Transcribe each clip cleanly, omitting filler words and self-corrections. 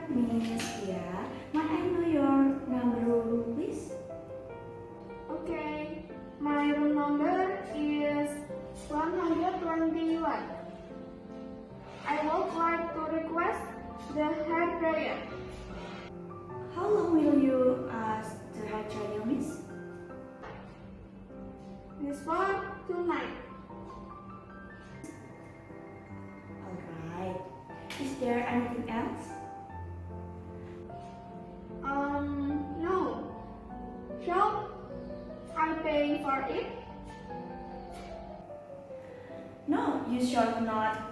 Miss Tia. May I know your number, please? Okay, my room number is 121. I would like to request the hair dryer. How long will you ask the hair dryer, miss? This for tonight. Alright. Is there anything else? No. Shall I pay for it? No, you should not.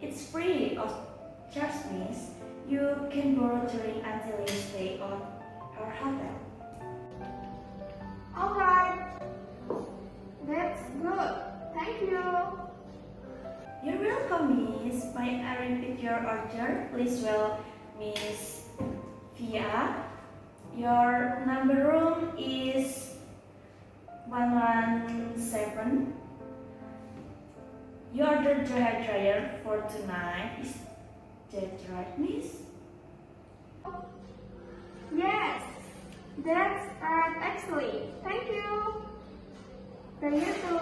It's free of charge, miss. You can borrow during until you stay on our hotel. Alright. That's good. Thank you. You're welcome, miss. May I repeat your order? Please, well, Miss Via. Your number room is 117. You ordered the hair dryer for tonight. Is that right, miss? Yes, that's right actually. Thank you. Thank you too.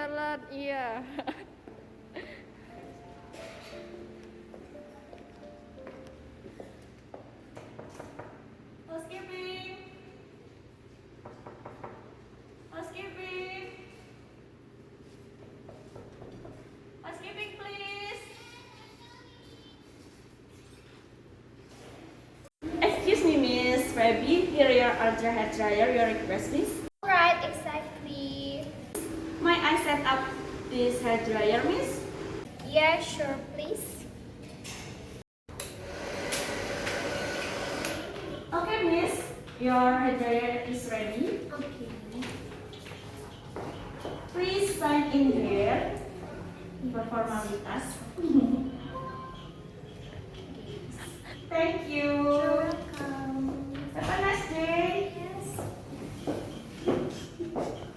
Jalan, iya. Housekeeping! Housekeeping! Housekeeping, please! Excuse me, Miss Rebby. Here your order hair dryer. Your request, please. Alright, exactly. May I set up this hair dryer, miss? Yeah, sure, please. Okay, miss. Your hair dryer is ready. Okay. Please sign in here for formalitas. Thank you.